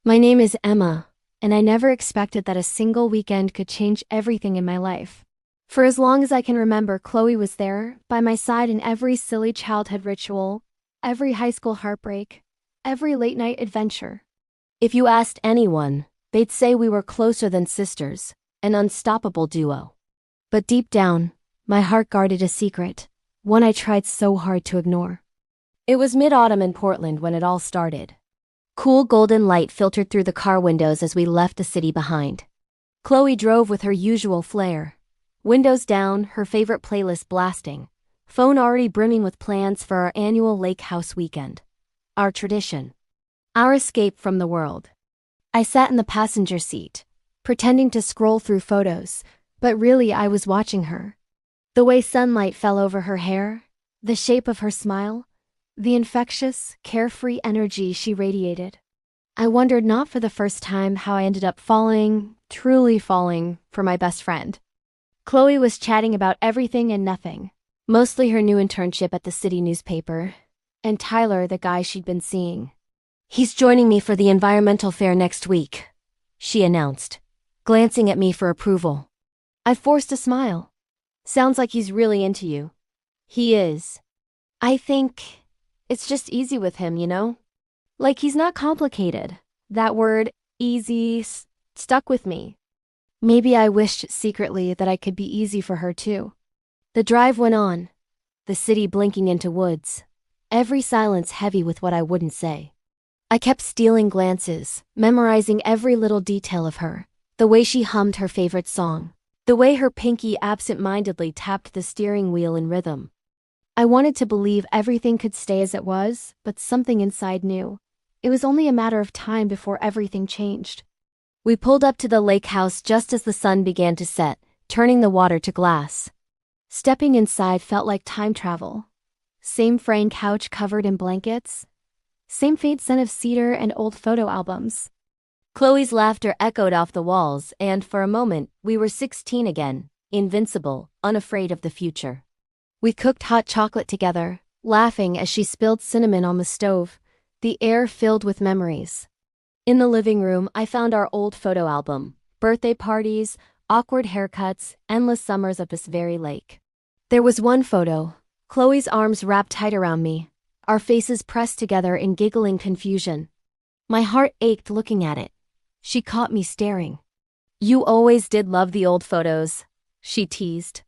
My name is Emma, and I never expected that a single weekend could change everything in my life. For as long as I can remember, Chloe was there, by my side in every silly childhood ritual, every high school heartbreak, every late night adventure. If you asked anyone, they'd say we were closer than sisters, an unstoppable duo. But deep down, my heart guarded a secret, one I tried so hard to ignore. It was mid-autumn in Portland when it all started. Cool golden light filtered through the car windows as we left the city behind. Chloe drove with her usual flair. Windows down, her favorite playlist blasting. Phone already brimming with plans for our annual lake house weekend. Our tradition. Our escape from the world. I sat in the passenger seat, pretending to scroll through photos, but really I was watching her. The way sunlight fell over her hair, the shape of her smile, the infectious, carefree energy she radiated. I wondered not for the first time how I ended up falling, truly falling, for my best friend. Chloe was chatting about everything and nothing, mostly her new internship at the city newspaper, and Tyler, the guy she'd been seeing. "He's joining me for the environmental fair next week," she announced, glancing at me for approval. I forced a smile. "Sounds like he's really into you." "He is. I think it's just easy with him, you know? Like he's not complicated." That word, easy, stuck with me. Maybe I wished secretly that I could be easy for her too. The drive went on, the city blinking into woods, every silence heavy with what I wouldn't say. I kept stealing glances, memorizing every little detail of her, the way she hummed her favorite song, the way her pinky absent-mindedly tapped the steering wheel in rhythm. I wanted to believe everything could stay as it was, but something inside knew. It was only a matter of time before everything changed. We pulled up to the lake house just as the sun began to set, turning the water to glass. Stepping inside felt like time travel. Same frame couch covered in blankets. Same faint scent of cedar and old photo albums. Chloe's laughter echoed off the walls, and for a moment, we were 16 again, invincible, unafraid of the future. We cooked hot chocolate together, laughing as she spilled cinnamon on the stove, the air filled with memories. In the living room, I found our old photo album, birthday parties, awkward haircuts, endless summers of this very lake. There was one photo, Chloe's arms wrapped tight around me, our faces pressed together in giggling confusion. My heart ached looking at it. She caught me staring. "You always did love the old photos," she teased.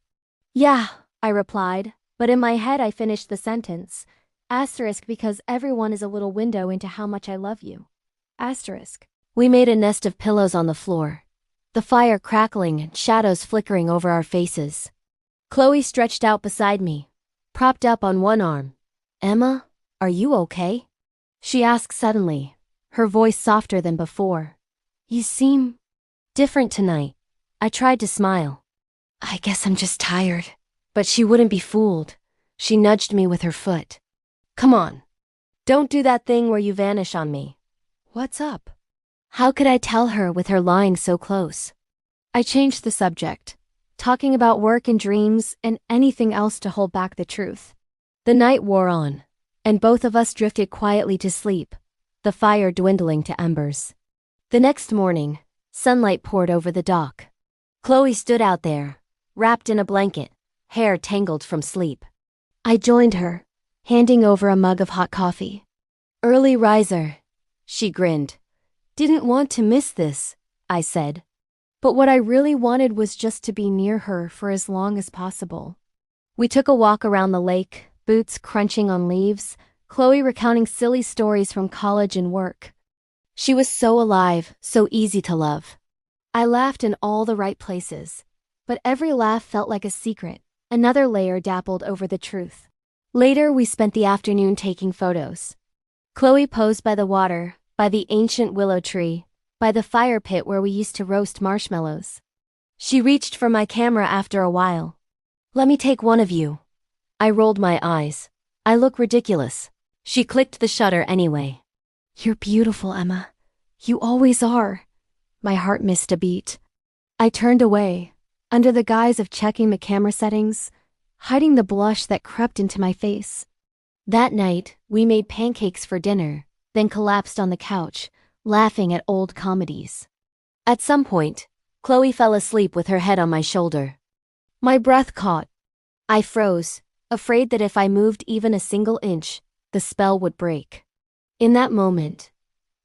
"Yeah," I replied, but in my head I finished the sentence. Asterisk because everyone is a little window into how much I love you. Asterisk. We made a nest of pillows on the floor, the fire crackling and shadows flickering over our faces. Chloe stretched out beside me, propped up on one arm. "Emma, are you okay?" she asked suddenly, her voice softer than before. "You seem different tonight." I tried to smile. "I guess I'm just tired." But she wouldn't be fooled. She nudged me with her foot. "Come on. Don't do that thing where you vanish on me." "What's up?" How could I tell her with her lying so close? I changed the subject, talking about work and dreams and anything else to hold back the truth. The night wore on, and both of us drifted quietly to sleep, the fire dwindling to embers. The next morning, sunlight poured over the dock. Chloe stood out there, wrapped in a blanket, hair tangled from sleep. I joined her, handing over a mug of hot coffee. "Early riser," she grinned. "Didn't want to miss this," I said. But what I really wanted was just to be near her for as long as possible. We took a walk around the lake, boots crunching on leaves, Chloe recounting silly stories from college and work. She was so alive, so easy to love. I laughed in all the right places, but every laugh felt like a secret, another layer dappled over the truth. Later, we spent the afternoon taking photos. Chloe posed by the water, by the ancient willow tree, by the fire pit where we used to roast marshmallows. She reached for my camera after a while. "Let me take one of you." I rolled my eyes. "I look ridiculous." She clicked the shutter anyway. "You're beautiful, Emma. You always are." My heart missed a beat. I turned away, under the guise of checking the camera settings, hiding the blush that crept into my face. That night, we made pancakes for dinner, then collapsed on the couch, laughing at old comedies. At some point, Chloe fell asleep with her head on my shoulder. My breath caught. I froze, afraid that if I moved even a single inch, the spell would break. In that moment,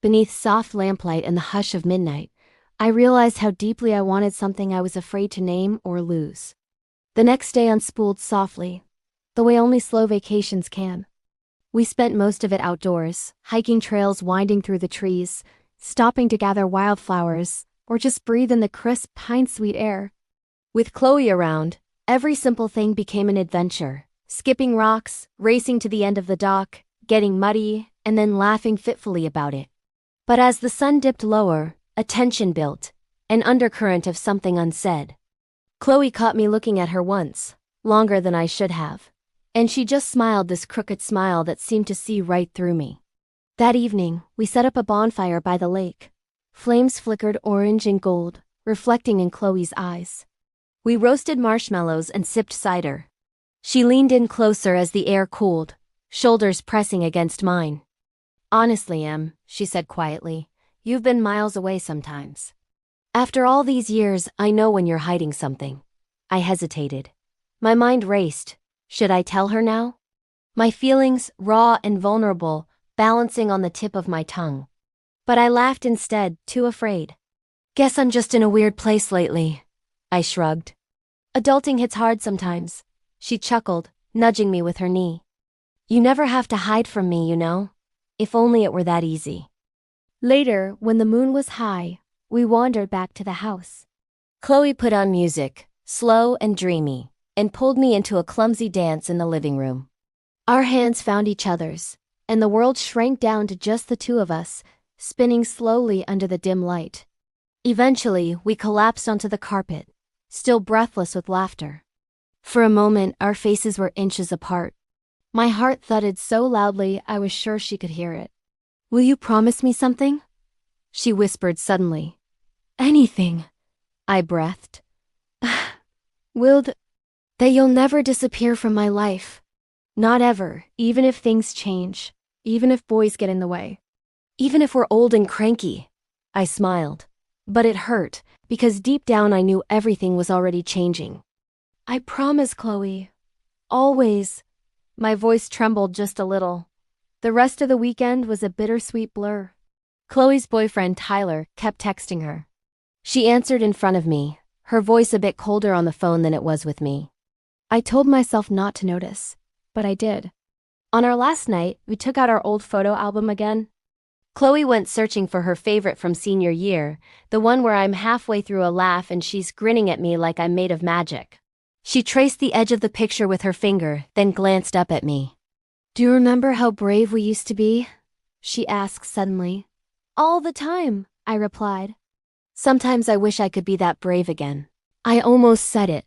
beneath soft lamplight and the hush of midnight, I realized how deeply I wanted something I was afraid to name or lose. The next day unspooled softly, the way only slow vacations can. We spent most of it outdoors, hiking trails winding through the trees, stopping to gather wildflowers, or just breathe in the crisp, pine-sweet air. With Chloe around, every simple thing became an adventure. Skipping rocks, racing to the end of the dock, getting muddy, and then laughing fitfully about it. But as the sun dipped lower, a tension built, an undercurrent of something unsaid. Chloe caught me looking at her once, longer than I should have, and she just smiled this crooked smile that seemed to see right through me. That evening, we set up a bonfire by the lake. Flames flickered orange and gold, reflecting in Chloe's eyes. We roasted marshmallows and sipped cider. She leaned in closer as the air cooled, shoulders pressing against mine. Honestly, Em, she said quietly, you've been miles away sometimes. After all these years, I know when you're hiding something. I hesitated. My mind raced. Should I tell her now? My feelings, raw and vulnerable, balancing on the tip of my tongue. But I laughed instead, too afraid. Guess I'm just in a weird place lately. I shrugged. Adulting hits hard sometimes. She chuckled, nudging me with her knee. You never have to hide from me, you know. If only it were that easy. Later, when the moon was high, we wandered back to the house. Chloe put on music, slow and dreamy, and pulled me into a clumsy dance in the living room. Our hands found each other's, and the world shrank down to just the two of us, spinning slowly under the dim light. Eventually, we collapsed onto the carpet, still breathless with laughter. For a moment, our faces were inches apart. My heart thudded so loudly I was sure she could hear it. Will you promise me something? She whispered suddenly. Anything, I breathed. That you'll never disappear from my life. Not ever, even if things change, even if boys get in the way. Even if we're old and cranky. I smiled. But it hurt, because deep down I knew everything was already changing. I promise, Chloe. Always. My voice trembled just a little. The rest of the weekend was a bittersweet blur. Chloe's boyfriend, Tyler, kept texting her. She answered in front of me, her voice a bit colder on the phone than it was with me. I told myself not to notice, but I did. On our last night, we took out our old photo album again. Chloe went searching for her favorite from senior year, the one where I'm halfway through a laugh and she's grinning at me like I'm made of magic. She traced the edge of the picture with her finger, then glanced up at me. Do you remember how brave we used to be? She asked suddenly. All the time, I replied. Sometimes I wish I could be that brave again. I almost said it.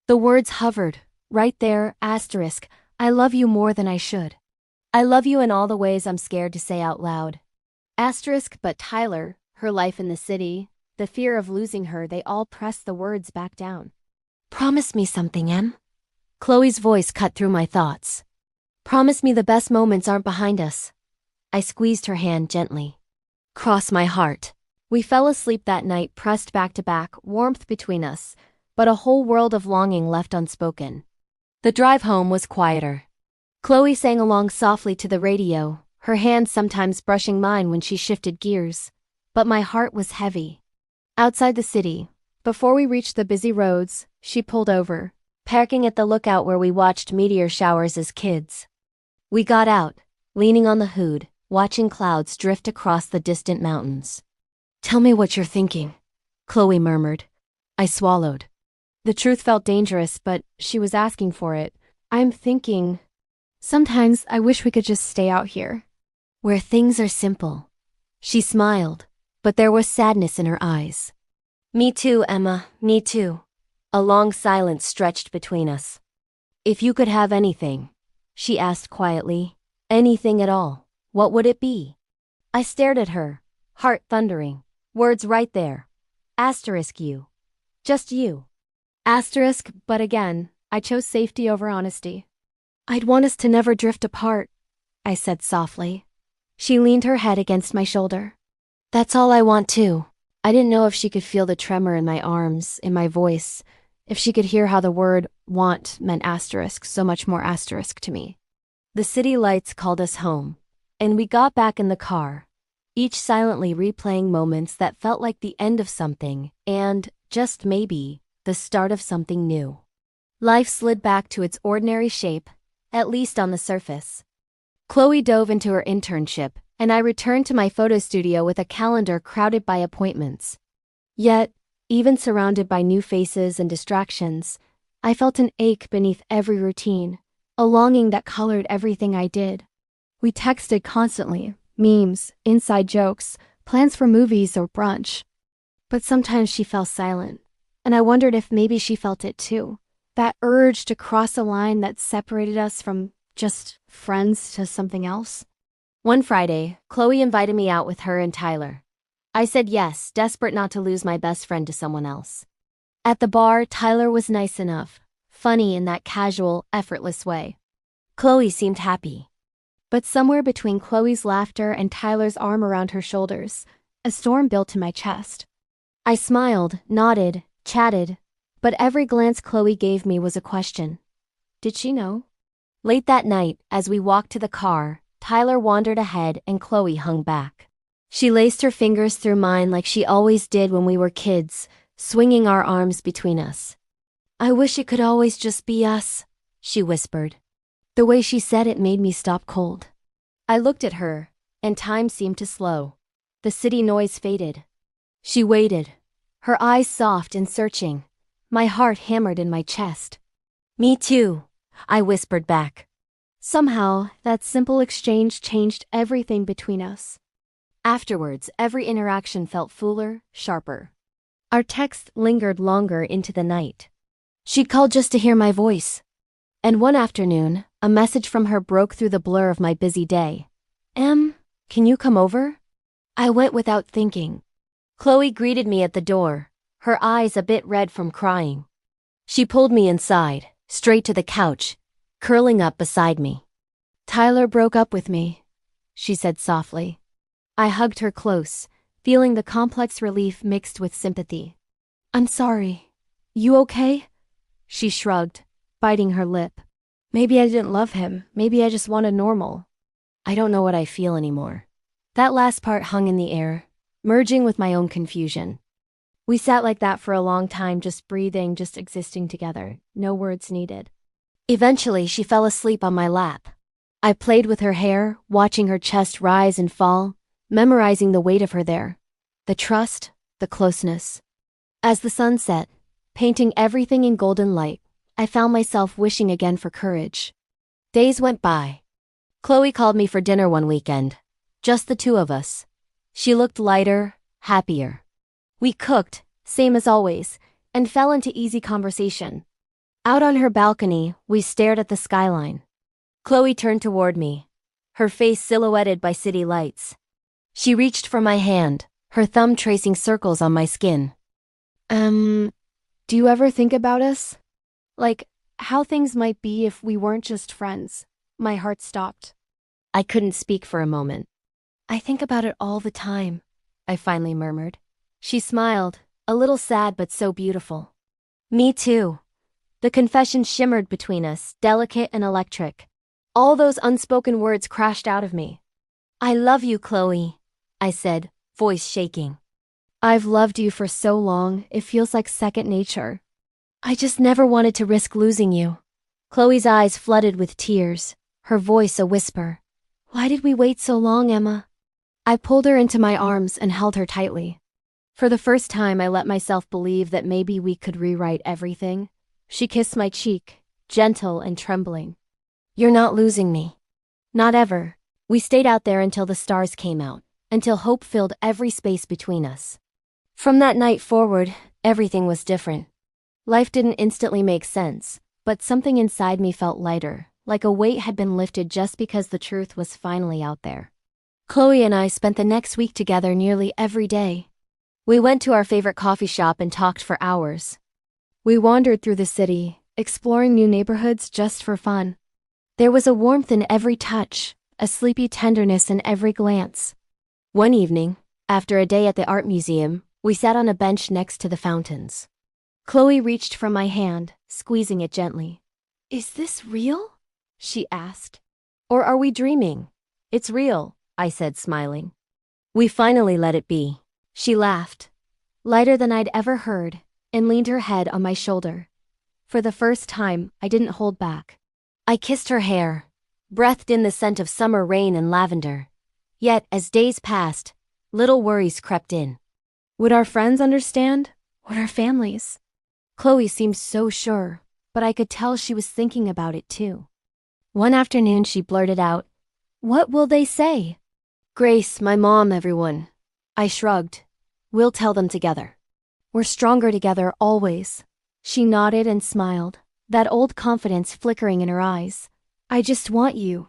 The words hovered, right there, asterisk, I love you more than I should. I love you in all the ways I'm scared to say out loud. Asterisk, but Tyler, her life in the city, the fear of losing her, they all pressed the words back down. Promise me something, Em. Chloe's voice cut through my thoughts. Promise me the best moments aren't behind us. I squeezed her hand gently. Cross my heart. We fell asleep that night, pressed back to back, warmth between us, but a whole world of longing left unspoken. The drive home was quieter. Chloe sang along softly to the radio, her hand sometimes brushing mine when she shifted gears. But my heart was heavy. Outside the city, before we reached the busy roads, she pulled over, parking at the lookout where we watched meteor showers as kids. We got out, leaning on the hood, watching clouds drift across the distant mountains. Tell me what you're thinking, Chloe murmured. I swallowed. The truth felt dangerous, but she was asking for it. I'm thinking, sometimes I wish we could just stay out here, where things are simple. She smiled, but there was sadness in her eyes. Me too, Emma, me too. A long silence stretched between us. If you could have anything, she asked quietly, anything at all, what would it be? I stared at her, heart thundering, words right there. Asterisk you. Just you. Asterisk, but again, I chose safety over honesty. I'd want us to never drift apart, I said softly. She leaned her head against my shoulder. That's all I want too. I didn't know if she could feel the tremor in my arms, in my voice, if she could hear how the word want meant asterisk, so much more asterisk to me. The city lights called us home, and we got back in the car, each silently replaying moments that felt like the end of something and, just maybe, the start of something new. Life slid back to its ordinary shape, at least on the surface. Chloe dove into her internship, and I returned to my photo studio with a calendar crowded by appointments. Yet, even surrounded by new faces and distractions, I felt an ache beneath every routine, a longing that colored everything I did. We texted constantly, memes, inside jokes, plans for movies or brunch. But sometimes she fell silent, and I wondered if maybe she felt it too. That urge to cross a line that separated us from just friends to something else. One Friday, Chloe invited me out with her and Tyler. I said yes, desperate not to lose my best friend to someone else. At the bar, Tyler was nice enough, funny in that casual, effortless way. Chloe seemed happy. But somewhere between Chloe's laughter and Tyler's arm around her shoulders, a storm built in my chest. I smiled, nodded, chatted, but every glance Chloe gave me was a question. Did she know? Late that night, as we walked to the car, Tyler wandered ahead and Chloe hung back. She laced her fingers through mine like she always did when we were kids, swinging our arms between us. I wish it could always just be us, she whispered. The way she said it made me stop cold. I looked at her, and time seemed to slow. The city noise faded. She waited, her eyes soft and searching. My heart hammered in my chest. Me too, I whispered back. Somehow, that simple exchange changed everything between us. Afterwards, every interaction felt fuller, sharper. Our texts lingered longer into the night. She'd called just to hear my voice. And one afternoon, a message from her broke through the blur of my busy day. Can you come over? I went without thinking. Chloe greeted me at the door, her eyes a bit red from crying. She pulled me inside, straight to the couch, curling up beside me. Tyler broke up with me, she said softly. I hugged her close, feeling the complex relief mixed with sympathy. I'm sorry. You okay? She shrugged, biting her lip. Maybe I didn't love him. Maybe I just wanted normal. I don't know what I feel anymore. That last part hung in the air, merging with my own confusion. We sat like that for a long time, just breathing, just existing together, no words needed. Eventually, she fell asleep on my lap. I played with her hair, watching her chest rise and fall, memorizing the weight of her there. The trust, the closeness. As the sun set, painting everything in golden light, I found myself wishing again for courage. Days went by. Chloe called me for dinner one weekend. Just the two of us. She looked lighter, happier. We cooked, same as always, and fell into easy conversation. Out on her balcony, we stared at the skyline. Chloe turned toward me, her face silhouetted by city lights. She reached for my hand, her thumb tracing circles on my skin. Do you ever think about us? Like, how things might be if we weren't just friends. My heart stopped. I couldn't speak for a moment. I think about it all the time, I finally murmured. She smiled, a little sad but so beautiful. Me too. The confession shimmered between us, delicate and electric. All those unspoken words crashed out of me. I love you, Chloe, I said, voice shaking. I've loved you for so long, it feels like second nature. I just never wanted to risk losing you. Chloe's eyes flooded with tears, her voice a whisper. Why did we wait so long, Emma? I pulled her into my arms and held her tightly. For the first time, I let myself believe that maybe we could rewrite everything. She kissed my cheek, gentle and trembling. You're not losing me. Not ever. We stayed out there until the stars came out, until hope filled every space between us. From that night forward, everything was different. Life didn't instantly make sense, but something inside me felt lighter, like a weight had been lifted just because the truth was finally out there. Chloe and I spent the next week together nearly every day. We went to our favorite coffee shop and talked for hours. We wandered through the city, exploring new neighborhoods just for fun. There was a warmth in every touch, a sleepy tenderness in every glance. One evening, After a day at the art museum, we sat on a bench next to the fountains. Chloe reached for my hand, squeezing it gently. "Is this real?" she asked. "Or are we dreaming?" "It's real," I said, smiling. "We finally let it be." She laughed, lighter than I'd ever heard, and leaned her head on my shoulder. For the first time, I didn't hold back. I kissed her hair, breathed in the scent of summer rain and lavender. Yet, as days passed, little worries crept in. Would our friends understand? Would our families? Chloe seemed so sure, but I could tell she was thinking about it too. One afternoon she blurted out, "What will they say?" "Grace, my mom, everyone." I shrugged. "We'll tell them together. We're stronger together always." She nodded and smiled, that old confidence flickering in her eyes. "I just want you."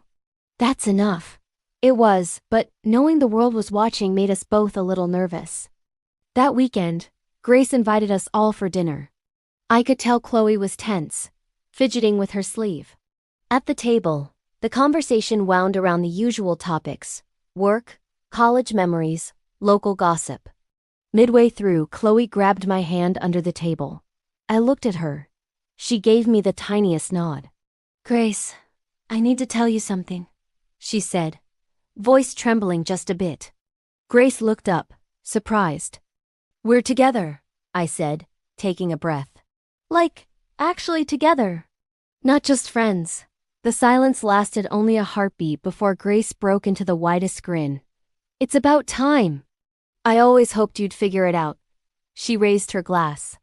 That's enough. It was, but knowing the world was watching made us both a little nervous. That weekend, Grace invited us all for dinner. I could tell Chloe was tense, fidgeting with her sleeve. At the table, the conversation wound around the usual topics: work, college memories, local gossip. Midway through, Chloe grabbed my hand under the table. I looked at her. She gave me the tiniest nod. "Grace, I need to tell you something," she said, voice trembling just a bit. Grace looked up, surprised. "We're together," I said, taking a breath. "Like, actually together. Not just friends." The silence lasted only a heartbeat before Grace broke into the widest grin. "It's about time. I always hoped you'd figure it out." She raised her glass.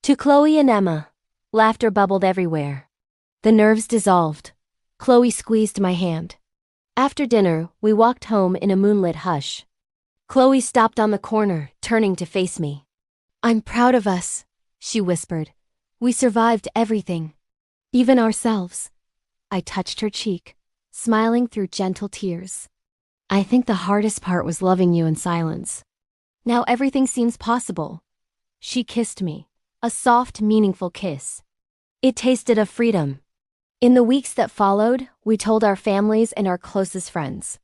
To Chloe and Emma. Laughter bubbled everywhere. The nerves dissolved. Chloe squeezed my hand. After dinner, we walked home in a moonlit hush. Chloe stopped on the corner, turning to face me. "I'm proud of us," she whispered. "We survived everything. Even ourselves." I touched her cheek, smiling through gentle tears. "I think the hardest part was loving you in silence. Now everything seems possible." She kissed me, a soft, meaningful kiss. It tasted of freedom. In the weeks that followed, we told our families and our closest friends.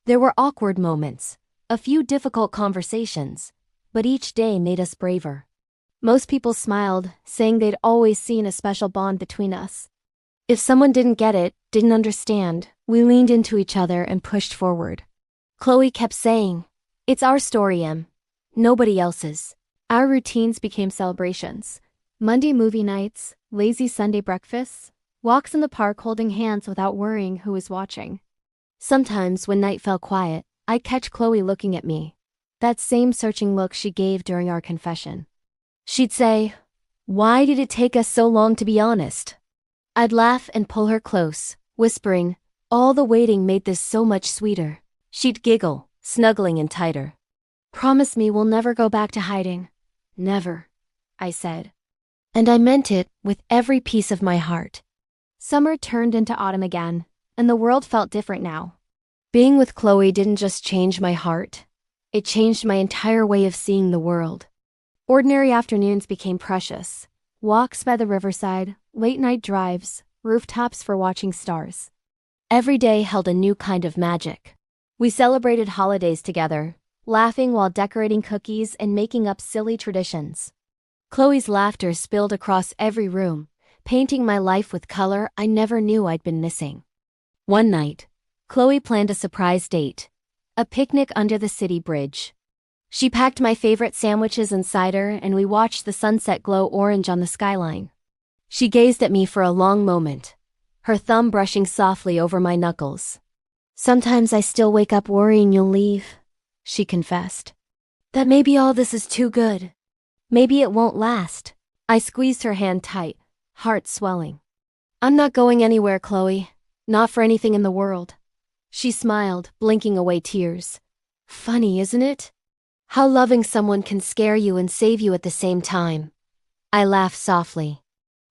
There were awkward moments, a few difficult conversations, but each day made us braver. Most people smiled, saying they'd always seen a special bond between us. If someone didn't get it, didn't understand, we leaned into each other and pushed forward. Chloe kept saying, "It's our story, Em. Nobody else's." Our routines became celebrations. Monday movie nights, lazy Sunday breakfasts, walks in the park holding hands without worrying who was watching. Sometimes, when night fell quiet, I'd catch Chloe looking at me. That same searching look she gave during our confession. She'd say, "Why did it take us so long to be honest?" I'd laugh and pull her close, whispering, "All the waiting made this so much sweeter." She'd giggle, snuggling in tighter. "Promise me we'll never go back to hiding." "Never," I said. And I meant it with every piece of my heart. Summer turned into autumn again, and the world felt different now. Being with Chloe didn't just change my heart, it changed my entire way of seeing the world. Ordinary afternoons became precious. Walks by the riverside, late-night drives, rooftops for watching stars. Every day held a new kind of magic. We celebrated holidays together, laughing while decorating cookies and making up silly traditions. Chloe's laughter spilled across every room, painting my life with color I never knew I'd been missing. One night, Chloe planned a surprise date, a picnic under the city bridge. She packed my favorite sandwiches and cider, and we watched the sunset glow orange on the skyline. She gazed at me for a long moment, her thumb brushing softly over my knuckles. "Sometimes I still wake up worrying you'll leave," she confessed. "That maybe all this is too good. Maybe it won't last." I squeezed her hand tight, heart swelling. "I'm not going anywhere, Chloe. Not for anything in the world." She smiled, blinking away tears. "Funny, isn't it? How loving someone can scare you and save you at the same time." I laughed softly.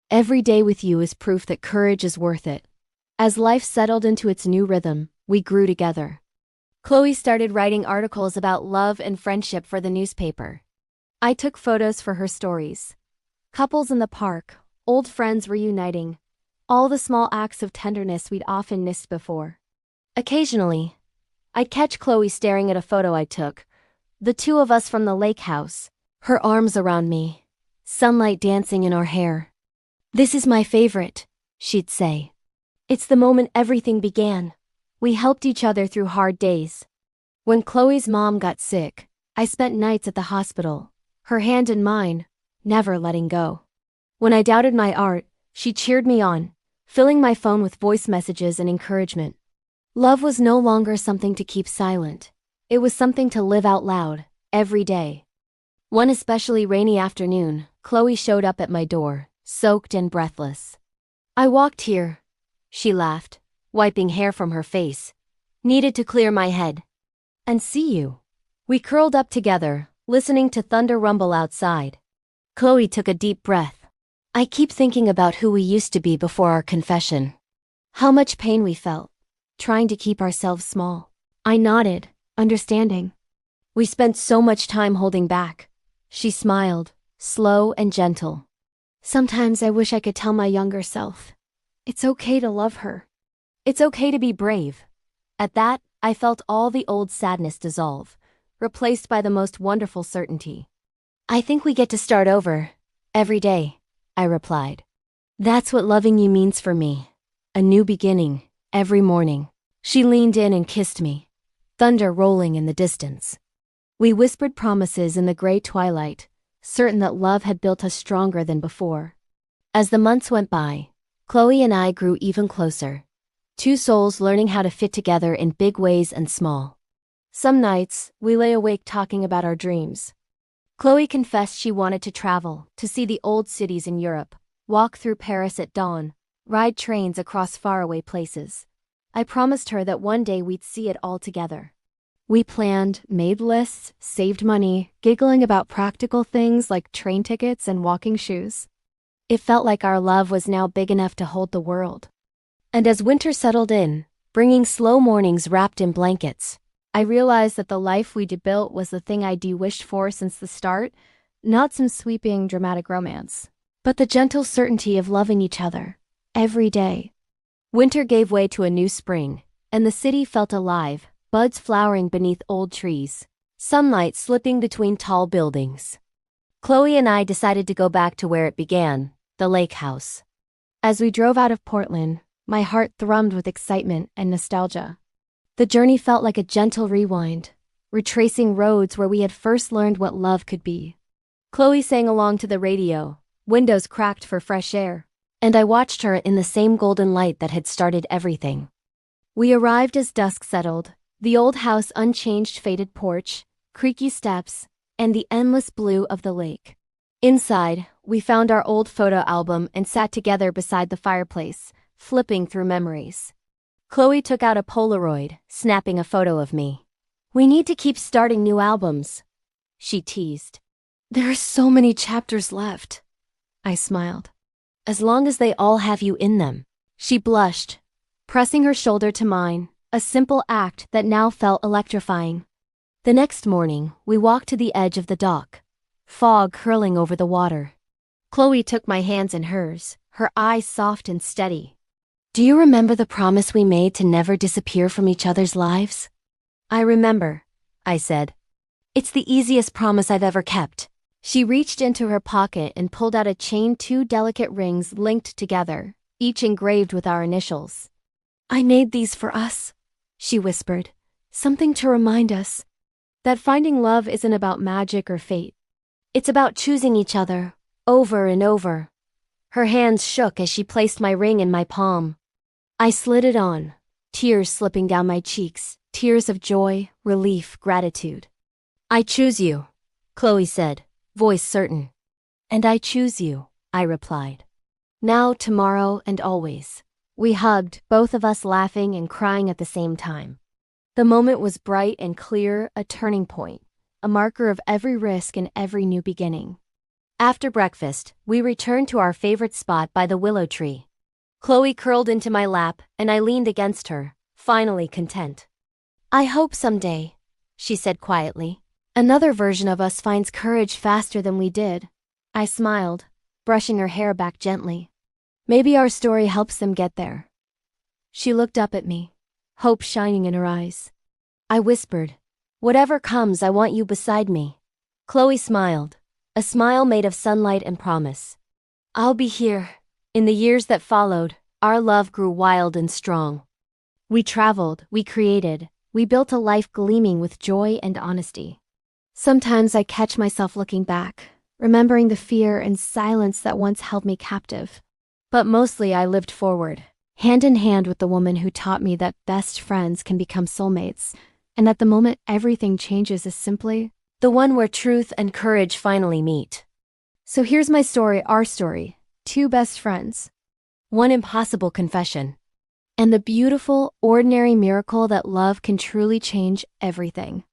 "Every day with you is proof that courage is worth it." As life settled into its new rhythm, we grew together. Chloe started writing articles about love and friendship for the newspaper. I took photos for her stories. Couples in the park, old friends reuniting, all the small acts of tenderness we'd often missed before. Occasionally, I'd catch Chloe staring at a photo I took, The two of us from the lake house, her arms around me, sunlight dancing in our hair. "This is my favorite," she'd say. "It's the moment everything began. We helped each other through hard days." When Chloe's mom got sick, I spent nights at the hospital, her hand in mine, never letting go. When I doubted my art, she cheered me on, filling my phone with voice messages and encouragement. Love was no longer something to keep silent. It was something to live out loud, every day. One especially rainy afternoon, Chloe showed up at my door, soaked and breathless. "I walked here," she laughed, wiping hair from her face. "Needed to clear my head. And see you." We curled up together, listening to thunder rumble outside. Chloe took a deep breath. "I keep thinking about who we used to be before our confession. How much pain we felt, trying to keep ourselves small." I nodded, understanding. "We spent so much time holding back." She smiled, slow and gentle. "Sometimes I wish I could tell my younger self, it's okay to love her. It's okay to be brave." At that, I felt all the old sadness dissolve, replaced by the most wonderful certainty. "I think we get to start over, every day," I replied. "That's what loving you means for me. A new beginning, every morning." She leaned in and kissed me, thunder rolling in the distance. We whispered promises in the gray twilight, certain that love had built us stronger than before. As the months went by, Chloe and I grew even closer. Two souls learning how to fit together in big ways and small. Some nights, we lay awake talking about our dreams. Chloe confessed she wanted to travel, to see the old cities in Europe, walk through Paris at dawn, ride trains across faraway places. I promised her that one day we'd see it all together. We planned, made lists, saved money, giggling about practical things like train tickets and walking shoes. It felt like our love was now big enough to hold the world. And as winter settled in, bringing slow mornings wrapped in blankets, I realized that the life we'd built was the thing I'd wished for since the start, not some sweeping, dramatic romance, but the gentle certainty of loving each other, every day. Winter gave way to a new spring, and the city felt alive, buds flowering beneath old trees, sunlight slipping between tall buildings. Chloe and I decided to go back to where it began, the lake house. As we drove out of Portland, my heart thrummed with excitement and nostalgia. The journey felt like a gentle rewind, retracing roads where we had first learned what love could be. Chloe sang along to the radio, windows cracked for fresh air, and I watched her in the same golden light that had started everything. We arrived as dusk settled, the old house unchanged, faded porch, creaky steps, and the endless blue of the lake. Inside, we found our old photo album and sat together beside the fireplace, flipping through memories. Chloe took out a Polaroid, snapping a photo of me. "We need to keep starting new albums," she teased. "There are so many chapters left," I smiled. "As long as they all have you in them." She blushed, pressing her shoulder to mine, a simple act that now felt electrifying. The next morning, we walked to the edge of the dock, fog curling over the water. Chloe took my hands in hers, her eyes soft and steady. "Do you remember the promise we made to never disappear from each other's lives?" "I remember," I said. "It's the easiest promise I've ever kept." She reached into her pocket and pulled out a chain, two delicate rings linked together, each engraved with our initials. "I made these for us," she whispered, "something to remind us that finding love isn't about magic or fate. It's about choosing each other, over and over." Her hands shook as she placed my ring in my palm. I slid it on, tears slipping down my cheeks, tears of joy, relief, gratitude. "I choose you," Chloe said, voice certain. "And I choose you," I replied. Now, tomorrow, and always. We hugged, both of us laughing and crying at the same time. The moment was bright and clear, a turning point, a marker of every risk and every new beginning. After breakfast, we returned to our favorite spot by the willow tree. Chloe curled into my lap, and I leaned against her, finally content. "I hope someday," she said quietly, "another version of us finds courage faster than we did." I smiled, brushing her hair back gently. "Maybe our story helps them get there." She looked up at me, hope shining in her eyes. I whispered, Whatever comes, I want you beside me. Chloe smiled, a smile made of sunlight and promise. I'll be here. In the years that followed, our love grew wild and strong. We traveled, we created, we built a life gleaming with joy and honesty. Sometimes I catch myself looking back, remembering the fear and silence that once held me captive. But mostly I lived forward, hand in hand with the woman who taught me that best friends can become soulmates, and that the moment everything changes is simply the one where truth and courage finally meet. So here's my story, our story, two best friends, one impossible confession, and the beautiful, ordinary miracle that love can truly change everything.